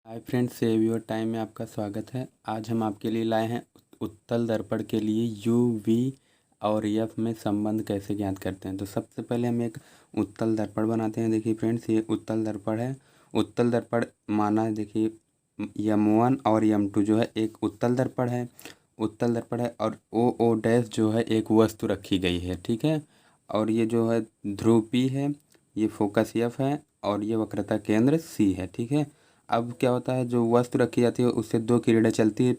Hi friends, save your time में आपका स्वागत है। आज हम आपके लिए लाए हैं उत्तल दर्पण के लिए यू वी और एफ में संबंध कैसे ज्ञात करते हैं। तो सबसे पहले हम एक उत्तल दर्पण बनाते हैं। देखिए फ्रेंड्स, ये उत्तल दर्पण है। उत्तल दर्पण माना है, देखिए M1 और M2 जो है एक उत्तल दर्पण है। उत्तल दर्पण है और ओ डैश जो है एक वस्तु रखी गई है, ठीक है। और ये जो है ध्रुव P है, ये फोकस F है और ये वक्रता केंद्र C है, ठीक है। अब क्या होता है, जो वस्तु रखी जाती है उससे दो किरणें चलती है।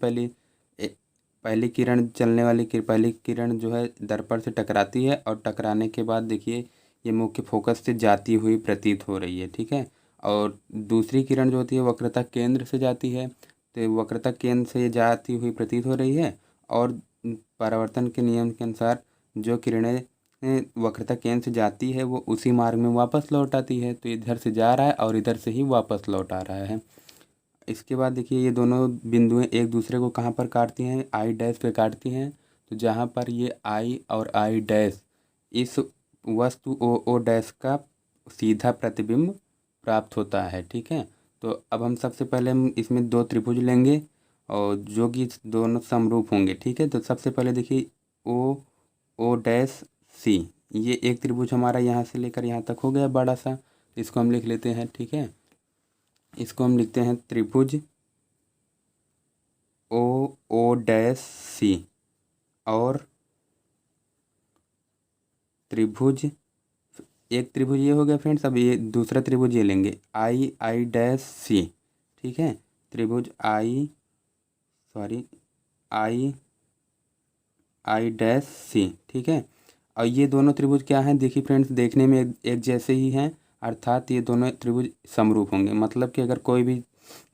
पहली किरण चलने वाली पहली किरण जो है दर्पण से टकराती है और टकराने के बाद देखिए ये मुख्य फोकस से जाती हुई प्रतीत हो रही है, ठीक है। और दूसरी किरण जो होती है वक्रता केंद्र से जाती है, तो वक्रता केंद्र से जाती हुई प्रतीत हो रही है। और परावर्तन के नियम के अनुसार जो किरणें वक्रता केंद्र से जाती है वो उसी मार्ग में वापस लौट आती है। तो इधर से जा रहा है और इधर से ही वापस लौट आ रहा है। इसके बाद देखिए ये दोनों बिंदुएं एक दूसरे को कहाँ पर काटती हैं, आई डैश पे काटती हैं। तो जहाँ पर ये आई और आई डैश इस वस्तु ओ डैश का सीधा प्रतिबिंब प्राप्त होता है, ठीक है। तो अब हम सबसे पहले हम इसमें दो त्रिभुज लेंगे और जो कि दोनों समरूप होंगे, ठीक है। तो सबसे पहले देखिए ओ डैश सी, ये एक त्रिभुज हमारा यहाँ से लेकर यहाँ तक हो गया बड़ा सा। इसको हम लिख लेते हैं, ठीक है। इसको हम लिखते हैं त्रिभुज ओ डैश सी और त्रिभुज, एक त्रिभुज ये हो गया फ्रेंड्स। अब ये दूसरा त्रिभुज ये लेंगे आई डैश सी, ठीक है। त्रिभुज आई डैश सी, ठीक है। और ये दोनों त्रिभुज क्या हैं, देखिए फ्रेंड्स, देखने में एक जैसे ही हैं, अर्थात ये दोनों त्रिभुज समरूप होंगे। मतलब कि अगर कोई भी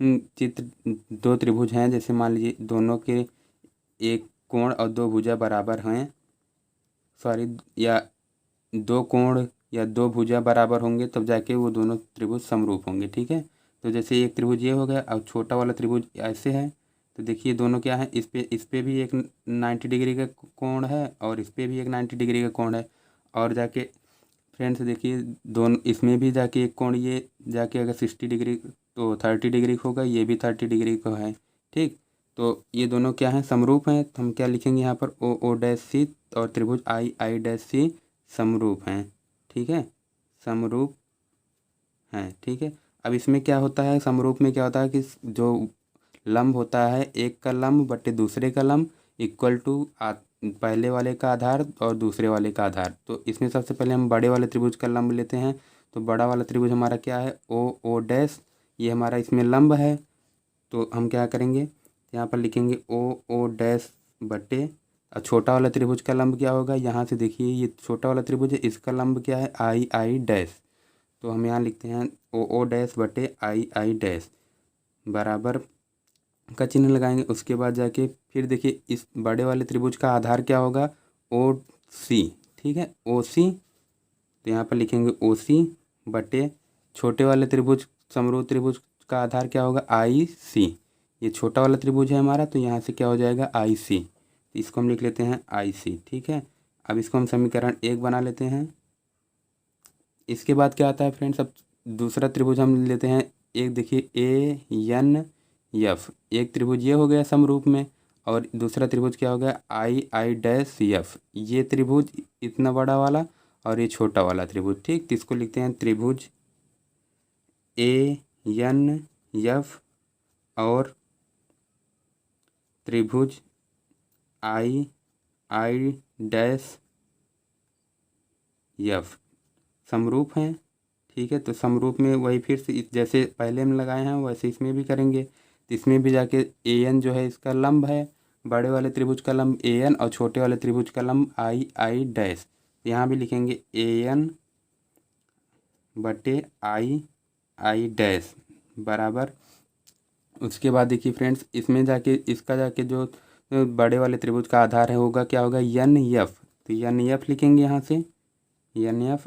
चित्र दो त्रिभुज हैं, जैसे मान लीजिए दोनों के एक कोण और दो भुजा बराबर हैं, या दो कोण या दो भुजा बराबर होंगे, तब जाके वो दोनों त्रिभुज समरूप होंगे, ठीक है। तो जैसे एक त्रिभुज ये हो गया, अब छोटा वाला त्रिभुज ऐसे है। तो देखिए दोनों क्या है, इस पे भी एक 90 डिग्री का कोण है और इस पे भी एक 90 डिग्री का कोण है। और जाके फ्रेंड्स देखिए दोनों इसमें भी जाके एक कोण ये जाके अगर 60 डिग्री तो 30 डिग्री होगा, ये भी 30 डिग्री का है, ठीक। तो ये दोनों क्या हैं, समरूप हैं। तो हम क्या लिखेंगे यहाँ पर ओ डैश सी और त्रिभुज आई डैश सी समरूप हैं, ठीक है। समरूप हैं, ठीक है। अब इसमें क्या होता है, समरूप में क्या होता है कि जो लंब होता है, एक का लंब बटे दूसरे का लंब इक्वल टू पहले वाले का आधार और दूसरे वाले का आधार। तो इसमें सबसे पहले हम बड़े वाले त्रिभुज का लंब लेते हैं। तो बड़ा वाला त्रिभुज हमारा क्या है, ओ डैश, ये हमारा इसमें लंब है। तो हम क्या करेंगे, यहाँ पर लिखेंगे ओ डैश बटे, और छोटा वाला त्रिभुज का लंब क्या होगा, यहाँ से देखिए ये छोटा वाला त्रिभुज है, इसका लंब क्या है, आई डैश। तो हम यहाँ लिखते हैं ओ डैश बटे आई डैश बराबर का चिन्ह लगाएंगे। उसके बाद जाके फिर देखिए इस बड़े वाले त्रिभुज का आधार क्या होगा, ओ सी, ठीक है, ओ सी। तो यहाँ पर लिखेंगे ओ सी बटे छोटे वाले त्रिभुज समरूप त्रिभुज का आधार क्या होगा, आई सी। ये छोटा वाला त्रिभुज है हमारा, तो यहाँ से क्या हो जाएगा, आई सी। तो इसको हम लिख लेते हैं आई सी, ठीक है। अब इसको हम समीकरण 1 बना लेते हैं। इसके बाद क्या आता है फ्रेंड्स, अब दूसरा त्रिभुज हम लेते हैं एक, देखिए ANF, एक त्रिभुज ये हो गया समरूप में, और दूसरा त्रिभुज क्या हो गया, आई डैश एफ। ये त्रिभुज इतना बड़ा वाला और ये छोटा वाला त्रिभुज, ठीक। तो इसको लिखते हैं त्रिभुज ANF और त्रिभुज आई डैश एफ समरूप हैं, ठीक है। तो समरूप में वही फिर से जैसे पहले हम लगाए हैं वैसे इसमें भी करेंगे। तो इसमें भी जाके AN जो है इसका लंब है, बड़े वाले त्रिभुज का लंब AN और छोटे वाले त्रिभुज का लंब आई डैश। यहाँ भी लिखेंगे AN बटे आई डैश बराबर। उसके बाद देखिए फ्रेंड्स, इसमें जाके इसका जाके जो बड़े वाले त्रिभुज का आधार है होगा क्या होगा, NF। तो NF लिखेंगे यहाँ से NF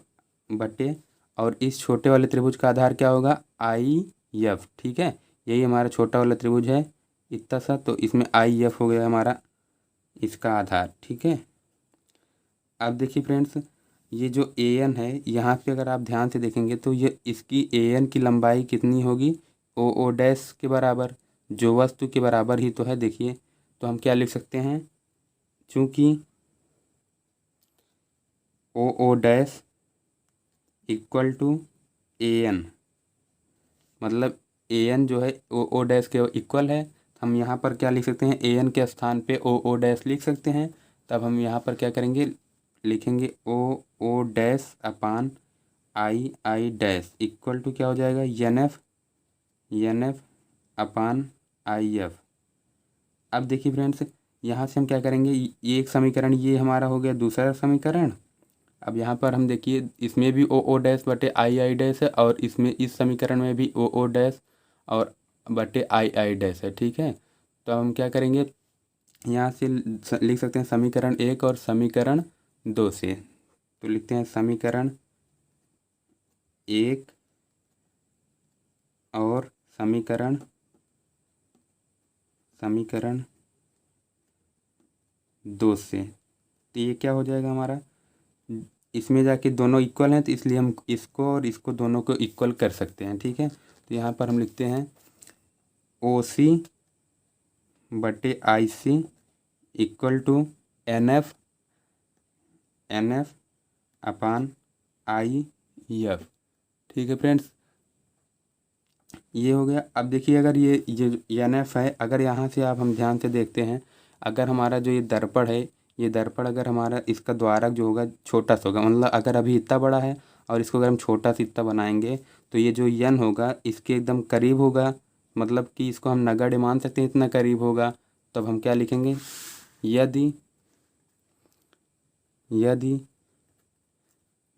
बटे, और इस छोटे वाले त्रिभुज का आधार क्या होगा, IF, ठीक है। यही हमारा छोटा वाला त्रिभुज है इतना सा, तो इसमें IF हो गया हमारा इसका आधार, ठीक है। अब देखिए फ्रेंड्स, ये जो AN है यहाँ पे अगर आप ध्यान से देखेंगे तो ये इसकी AN की लंबाई कितनी होगी, ओ डैश के बराबर, जो वस्तु के बराबर ही तो है। देखिए तो हम क्या लिख सकते हैं, चूँकि O dash equal to A N, मतलब ए एन जो है ओ डैश के इक्वल है, तो हम यहाँ पर क्या लिख सकते हैं, ए एन के स्थान पे ओ डैश लिख सकते हैं। तब हम यहाँ पर क्या करेंगे, लिखेंगे O dash upon I dash equal to क्या हो जाएगा, N F upon I F. अब देखिए फ्रेंड्स, यहाँ से हम क्या करेंगे, ये एक समीकरण ये हमारा हो गया दूसरा समीकरण। अब यहाँ पर हम देखिए इसमें भी ओ डैश बटे आई डैश है, और इसमें इस समीकरण में भी ओ डैश और बटे आई डैश है। ठीक है, तो हम क्या करेंगे, यहाँ से लिख सकते हैं समीकरण 1 और समीकरण 2 से। तो लिखते हैं समीकरण 1 और समीकरण 2 से। तो ये क्या हो जाएगा हमारा, इसमें जाके दोनों इक्वल हैं, तो इसलिए हम इसको और इसको दोनों को इक्वल कर सकते हैं। ठीक है, तो यहाँ पर हम लिखते हैं ओ सी बटे I C equal to N F upon I F. ठीक है फ्रेंड्स, ये हो गया। अब देखिए अगर ये एन एफ है, अगर यहाँ से हम ध्यान से देखते हैं, अगर हमारा जो ये दर्पण है, ये दर्पण अगर हमारा इसका द्वारक जो होगा छोटा सा होगा, मतलब अगर अभी इतना बड़ा है और इसको अगर हम छोटा सा इतना बनाएंगे, तो ये जो यन होगा इसके एकदम करीब होगा, मतलब कि इसको हम नगण्य मान सकते हैं, इतना करीब होगा। तब हम क्या लिखेंगे, यदि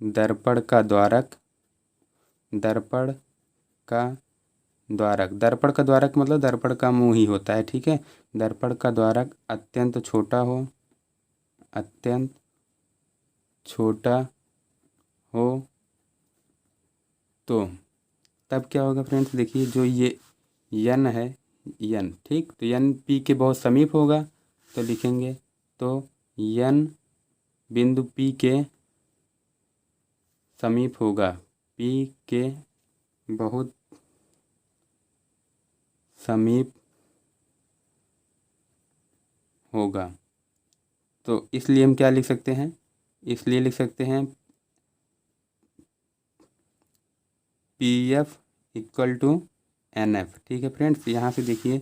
दर्पण का द्वारक दर्पण का द्वारक मतलब दर्पण का मुंह ही होता है। ठीक है, दर्पण का द्वारक अत्यंत छोटा हो तो तब क्या होगा फ्रेंड्स, देखिए जो ये यन है, यन, ठीक, तो यन पी के बहुत समीप होगा, तो लिखेंगे तो यन बिंदु पी के समीप होगा, पी के बहुत समीप होगा। तो इसलिए हम क्या लिख सकते हैं, इसलिए लिख सकते हैं P F equal to N F. ठीक है फ्रेंड्स, यहाँ से देखिए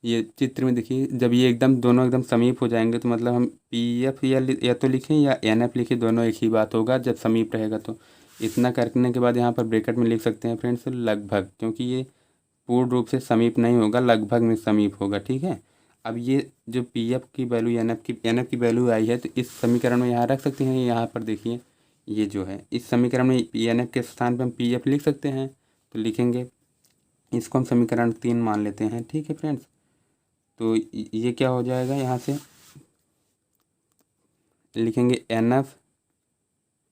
ये चित्र में देखिए, जब ये एकदम दोनों एकदम समीप हो जाएंगे, तो मतलब हम पी एफ या तो लिखें या एन एफ लिखें, दोनों एक ही बात होगा जब समीप रहेगा। तो इतना करने के बाद यहाँ पर ब्रैकेट में लिख सकते हैं फ्रेंड्स लगभग, क्योंकि ये पूर्ण रूप से समीप नहीं होगा, लगभग में समीप होगा। ठीक है, अब ये जो पी एफ की वैल्यू एन एफ की वैल्यू आई है, तो इस समीकरण में यहाँ रख सकते हैं। यहाँ पर देखिए ये जो है इस समीकरण में एन एफ के स्थान पर हम पी एफ लिख सकते हैं, तो लिखेंगे, इसको हम समीकरण 3 मान लेते हैं। ठीक है फ्रेंड्स, तो ये क्या हो जाएगा, यहाँ से लिखेंगे एन एफ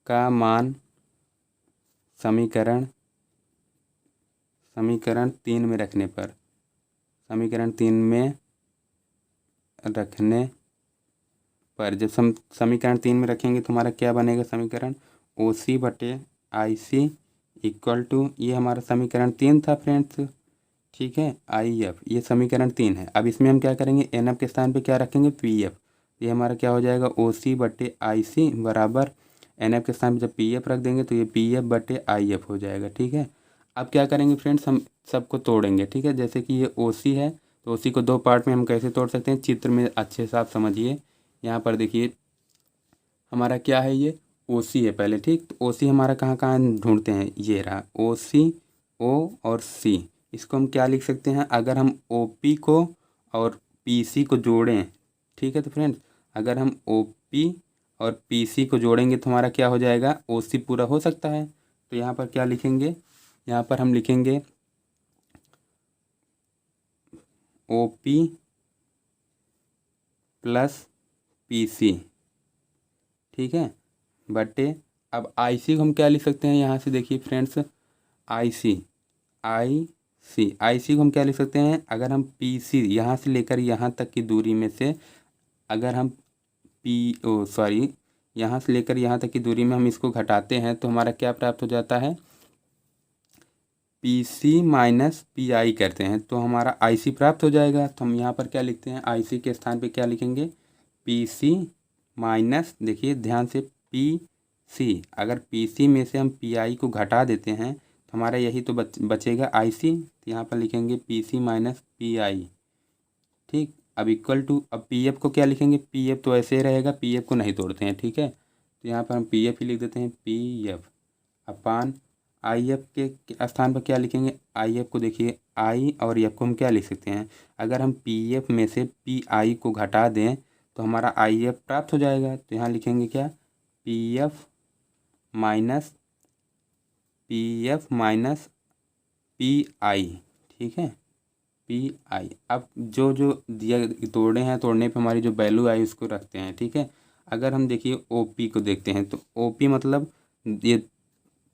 का मान समीकरण 3 में रखने पर, जब समीकरण 3 में रखेंगे तो हमारा क्या बनेगा, समीकरण ओ सी बटे आई सी इक्वल टू, ये हमारा समीकरण 3 था फ्रेंड्स। ठीक है, आई एफ, ये समीकरण 3 है। अब इसमें हम क्या करेंगे, एन एफ के स्थान पे क्या रखेंगे, पी एफ। ये हमारा क्या हो जाएगा, ओ सी बटे आई सी बराबर एन एफ के स्थान पे जब पी एफ रख देंगे तो ये पी एफ बटे आई एफ हो जाएगा। ठीक है, अब क्या करेंगे फ्रेंड्स, हम सबको तोड़ेंगे। ठीक है, जैसे कि ये ओ सी है, तो ओ सी को 2 पार्ट में हम कैसे तोड़ सकते हैं, चित्र में अच्छे से आप समझिए। यहाँ पर देखिए हमारा क्या है, ये ओ सी है पहले, ठीक, तो ओ सी हमारा कहाँ कहाँ ढूंढते हैं, ये रहा ओ सी, ओ और सी। इसको हम क्या लिख सकते हैं, अगर हम ओ पी को और पी सी को जोड़ें, ठीक है, तो फ्रेंड्स अगर हम ओ पी और पी सी को जोड़ेंगे तो हमारा क्या हो जाएगा, ओ सी पूरा हो सकता है। तो यहाँ पर क्या लिखेंगे, यहाँ पर हम लिखेंगे O P plus P C. ठीक है, बटे अब आई सी को हम क्या लिख सकते हैं, यहाँ से देखिए फ्रेंड्स, आई सी को हम क्या लिख सकते हैं, अगर हम पी सी यहाँ से लेकर यहाँ तक की दूरी में से, अगर हम यहाँ से लेकर यहाँ तक की दूरी में हम इसको घटाते हैं तो हमारा क्या प्राप्त हो जाता है, P C minus P I करते हैं तो हमारा आई सी प्राप्त हो जाएगा। तो हम यहाँ पर क्या लिखते हैं, आई सी के स्थान पे क्या लिखेंगे, पी सी माइनस, देखिए ध्यान से, पी सी। अगर पी सी में से हम पी आई को घटा देते हैं तो हमारा यही तो बचेगा आई सी। तो यहाँ पर लिखेंगे P C minus P I. ठीक, अब इक्वल टू, अब पी एफ को क्या लिखेंगे, पी एफ तो ऐसे ही रहेगा, पी एफ को नहीं तोड़ते हैं। ठीक है, तो यहाँ पर हम पी एफ ही लिख देते हैं, P F upon I F के स्थान पर क्या लिखेंगे, आई एफ को, देखिए आई और एफ को हम क्या लिख सकते हैं, अगर हम पी एफ में से पी आई को घटा दें तो हमारा आई एफ प्राप्त हो जाएगा। तो यहाँ लिखेंगे क्या, P F minus P I. ठीक है, पी आई। अब जो जो दिया तोड़े हैं, तोड़ने पे हमारी जो वैल्यू आई उसको रखते हैं। ठीक है, अगर हम देखिए ओ पी को देखते हैं तो ओ पी मतलब ये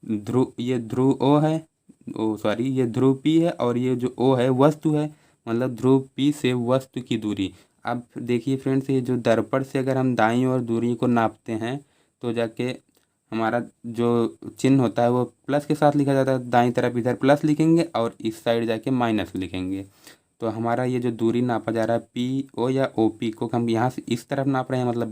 ध्रुव ओ है, ओ सॉरी ये ध्रुव पी है, और ये जो ओ है वस्तु है, मतलब ध्रुव पी से वस्तु की दूरी। अब देखिए फ्रेंड्स, ये जो दर्पण से अगर हम दाईं ओर दूरी को नापते हैं तो जाके हमारा जो चिन्ह होता है वो प्लस के साथ लिखा जाता है। दाईं तरफ इधर प्लस लिखेंगे और इस साइड जाके माइनस लिखेंगे। तो हमारा ये जो दूरी नापा जा रहा है पी ओ या ओ पी को हम यहाँ से इस तरफ नाप रहे हैं, मतलब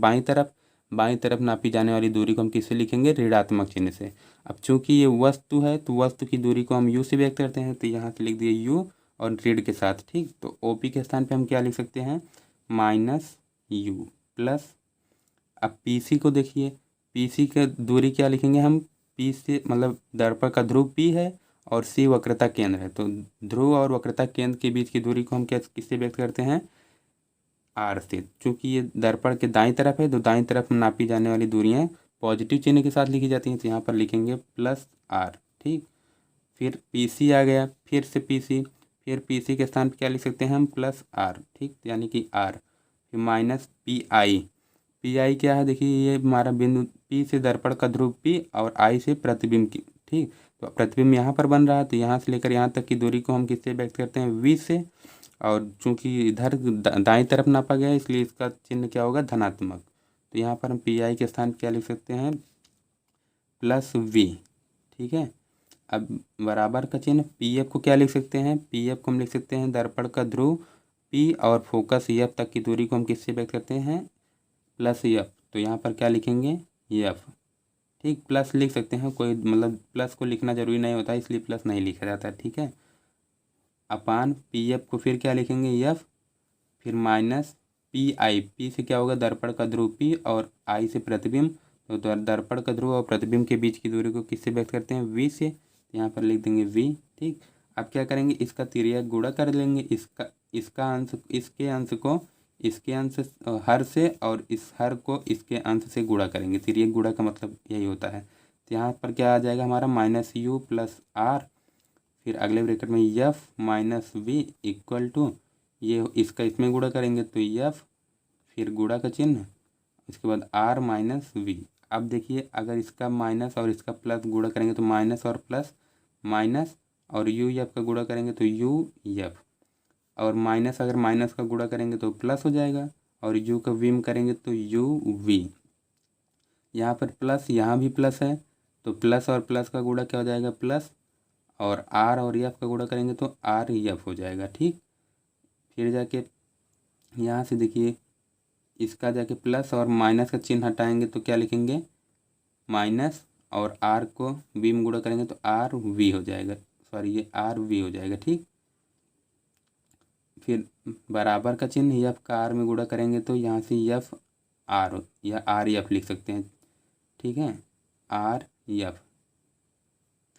बाईं तरफ नापी जाने वाली दूरी को हम किससे लिखेंगे, ऋणात्मक चिन्ह से। अब चूंकि ये वस्तु है तो वस्तु की दूरी को हम यू से व्यक्त करते हैं, तो यहाँ से लिख दिए यू और ऋण के साथ। ठीक, तो ओ पी के स्थान पे हम क्या लिख सकते हैं, माइनस यू प्लस। अब पी सी को देखिए, पी सी का दूरी क्या लिखेंगे हम, पी से मतलब दर्पण का ध्रुव पी है और सी वक्रता केंद्र है, तो ध्रुव और वक्रता केंद्र के बीच की दूरी को हम क्या किससे व्यक्त करते हैं, आर से। चूँकि ये दर्पण के दाईं तरफ है तो दाईं तरफ नापी जाने वाली दूरियां पॉजिटिव चिन्ह के साथ लिखी जाती हैं, तो यहाँ पर लिखेंगे प्लस आर। ठीक, फिर पी सी आ गया, फिर से पी सी, फिर पी सी के स्थान पर क्या लिख सकते हैं हम, प्लस आर। ठीक, यानी कि आर, फिर minus P I. P I क्या है, देखिए ये हमारा बिंदु पी से दर्पण का ध्रुव पी और आई से प्रतिबिंब की। ठीक, तो प्रतिबिंब यहाँ पर बन रहा है, तो यहाँ से लेकर यहाँ तक की दूरी को हम किससे व्यक्त करते हैं, वी से। और चूंकि इधर दाईं तरफ नापा गया है इसलिए इसका चिन्ह क्या होगा, धनात्मक। तो यहाँ पर हम पी आई के स्थान क्या लिख सकते हैं, प्लस वी। ठीक है, अब बराबर का चिन्ह, पी एफ को क्या लिख सकते हैं, पी एफ को हम लिख सकते हैं दर्पण का ध्रुव पी और फोकस एफ तक की दूरी को हम किससे व्यक्त करते हैं, प्लस एफ। तो यहाँ पर क्या लिखेंगे, एफ। ठीक, प्लस लिख सकते हैं, कोई मतलब प्लस को लिखना जरूरी नहीं होता इसलिए प्लस नहीं लिखा जाता। ठीक है, अपान पी एफ को फिर क्या लिखेंगे, एफ, फिर माइनस पी आई। पी से क्या होगा, दर्पण का ध्रुव पी और आई से प्रतिबिंब, तो दर्पण का ध्रुव और प्रतिबिंब के बीच की दूरी को किससे व्यक्त करते हैं, वी से। तो यहाँ पर लिख देंगे वी। ठीक, अब क्या करेंगे, इसका तिर्यक गुणा कर लेंगे, इसका अंश इसके अंश को इसके अंश हर से और इस हर को इसके अंश से गुणा करेंगे। तिर्यक गुणा का मतलब यही होता है। तो यहाँ पर क्या आ जाएगा हमारा, माइनस यू प्लस आर, फिर अगले ब्रैकेट में F minus V equal to, ये इसका इसमें गुणा करेंगे तो एफ, फिर गुणा का चिन्ह, इसके बाद आर माइनस वी। अब देखिए अगर इसका माइनस और इसका प्लस गुणा करेंगे तो माइनस और प्लस माइनस, और यू एफ का गुणा करेंगे तो यू एफ, और माइनस अगर माइनस का गुणा करेंगे तो प्लस हो जाएगा, और यू का विम करेंगे तो यू वी। यहाँ पर प्लस, यहाँ भी प्लस है तो प्लस और प्लस का गुणा क्या हो जाएगा, प्लस, और आर और एफ का गुणा करेंगे तो आर एफ हो जाएगा। ठीक, फिर जाके यहाँ से देखिए इसका जाके प्लस और माइनस का चिन्ह हटाएंगे तो क्या लिखेंगे, माइनस, और आर को वी में गुणा करेंगे तो आर वी हो जाएगा, सॉरी ये आर वी हो जाएगा। ठीक, फिर बराबर का चिन्ह एफ का आर में गुणा करेंगे तो यहाँ से एफ आर या आर एफ लिख सकते हैं। ठीक है, आर एफ,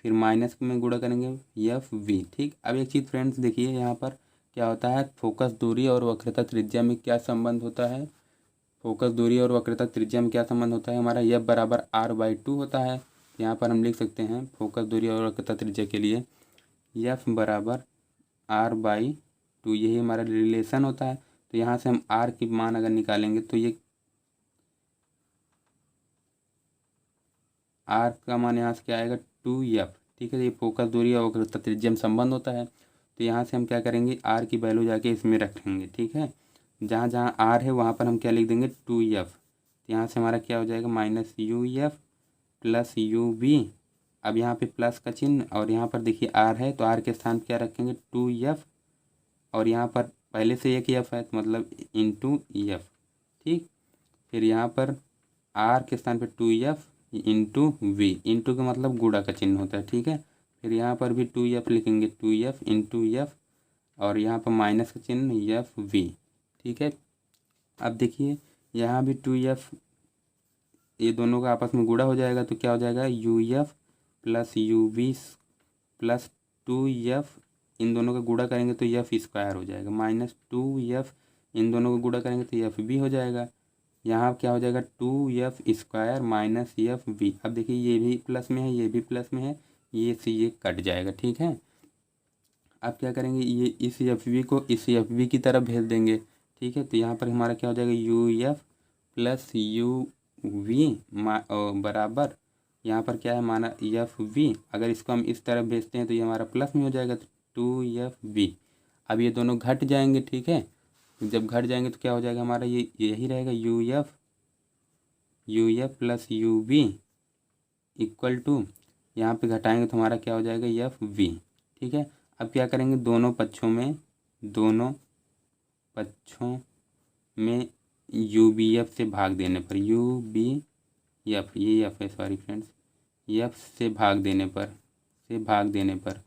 फिर माइनस में गुणा करेंगे एफ वी। ठीक, अब एक चीज़ फ्रेंड्स देखिए यहाँ पर क्या होता है, फोकस दूरी और वक्रता त्रिज्या में क्या संबंध होता है, फोकस दूरी और वक्रता त्रिज्या में क्या संबंध होता है, हमारा एफ बराबर आर बाई टू होता है। यहाँ पर हम लिख सकते हैं फोकस दूरी और वक्रता त्रिज्या के लिए एफ बराबर आर बाई टू, यही हमारा रिलेशन होता है। तो यहाँ से हम आर की मान अगर निकालेंगे तो ये आर का मान यहाँ से क्या आएगा, टू एफ। ठीक है, ये फोकस दूरी और वक्रता त्रिज्या में संबंध होता है। तो यहाँ से हम क्या करेंगे, आर की वैल्यू जाके इसमें रखेंगे। ठीक है, जहाँ जहाँ आर है वहाँ पर हम क्या लिख देंगे, टू एफ। यहाँ से हमारा क्या हो जाएगा, minus U F plus U V अब यहाँ पे प्लस का चिन्ह और यहाँ पर देखिए आर है तो आर के स्थान पर क्या रखेंगे 2f और यहाँ पर पहले से एक f है तो मतलब इंटू f। ठीक, फिर यहाँ पर आर के स्थान पे 2f इंटू वी, इंटू का मतलब गुणा का चिन्ह होता है। ठीक है, फिर यहाँ पर भी 2f लिखेंगे 2f इंटू एफ और यहाँ पर माइनस का चिन्ह एफ वी। ठीक है, अब देखिए यहाँ भी 2f, ये दोनों का आपस में गुणा हो जाएगा तो क्या हो जाएगा uf plus V plus 2f, इन दोनों का गुणा करेंगे तो एफ स्क्वायर हो जाएगा, माइनस 2f, इन दोनों का गुणा करेंगे तो एफ भी हो जाएगा। यहाँ क्या हो जाएगा 2f square minus F we. अब देखिए ये भी प्लस में है ये भी प्लस में है, ये से ये कट जाएगा। ठीक है, अब क्या करेंगे ये इस एफ वी को इस एफ वी की तरफ भेज देंगे। ठीक है, तो यहाँ पर हमारा क्या हो जाएगा U F plus U V बराबर, यहाँ पर क्या है माना एफ वी, अगर इसको हम इस तरफ भेजते हैं तो ये हमारा प्लस में हो जाएगा तो 2f v। अब ये दोनों घट जाएंगे। ठीक है, जब घट जाएंगे तो क्या हो जाएगा हमारा ये यही रहेगा U F plus U V equal to, यहाँ पे घटाएंगे तो हमारा क्या हो जाएगा एफ वी। ठीक है, अब क्या करेंगे दोनों पक्षों में यू बी एफ से भाग देने पर, यू बी एफ, ये एफ है सॉरी फ्रेंड्स, एफ से भाग देने पर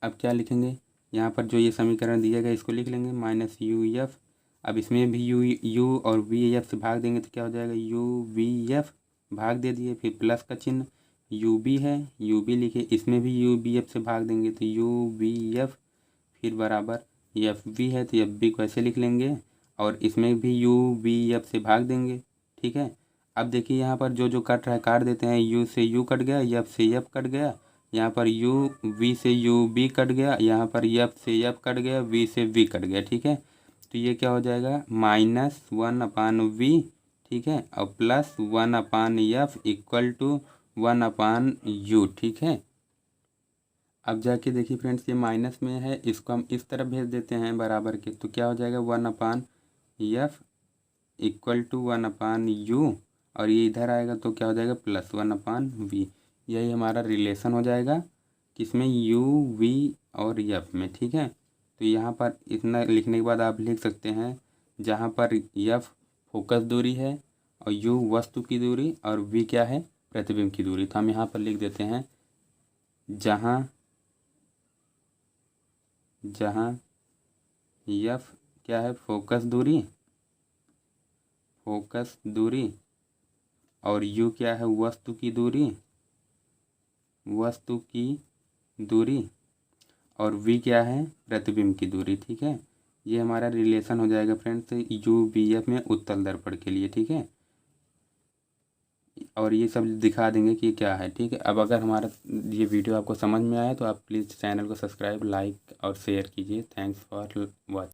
अब क्या लिखेंगे यहाँ पर जो ये समीकरण दिया गया इसको लिख लेंगे माइनस यू एफ। अब इसमें भी यू और वी एफ से भाग देंगे तो क्या हो जाएगा यू वी एफ, भाग दे दिए, फिर प्लस का चिन्ह यू बी है यू बी लिखे, इसमें भी यू बी एफ से भाग देंगे तो यू वी एफ, फिर बराबर एफ वी है तो एफ बी को ऐसे लिख लेंगे और इसमें भी यू वी एफ से भाग देंगे। ठीक है, अब देखिए यहाँ पर जो जो कट रहा है काट देते हैं, यू से यू कट गया, एफ से एफ कट गया, यहाँ पर यू वी से यू बी कट गया, यहाँ पर एफ से एफ कट गया, वी से वी कट गया। ठीक है, तो ये क्या हो जाएगा -1/v। ठीक है, और plus 1/f equal to 1/u। ठीक है, अब जाके देखिए फ्रेंड्स ये माइनस में है, इसको हम इस तरफ भेज देते हैं बराबर के, तो क्या हो जाएगा 1/f इक्वल टू 1/u और ये इधर आएगा तो क्या हो जाएगा प्लस 1/v। यही हमारा रिलेशन हो जाएगा किसमें u v और f में। ठीक है, तो यहाँ पर इतना लिखने के बाद आप लिख सकते हैं जहाँ पर f फोकस दूरी है और u वस्तु की दूरी और v क्या है प्रतिबिंब की दूरी। तो हम यहाँ पर लिख देते हैं जहाँ f क्या है फोकस दूरी और u क्या है वस्तु की दूरी और v क्या है प्रतिबिंब की दूरी। ठीक है, ये हमारा रिलेशन हो जाएगा फ्रेंड्स यू बी एफ में उत्तल दर्पण के लिए। ठीक है, और ये सब दिखा देंगे कि क्या है। ठीक है, अब अगर हमारा ये वीडियो आपको समझ में आया तो आप प्लीज़ चैनल को सब्सक्राइब लाइक और शेयर कीजिए। Thanks for watching.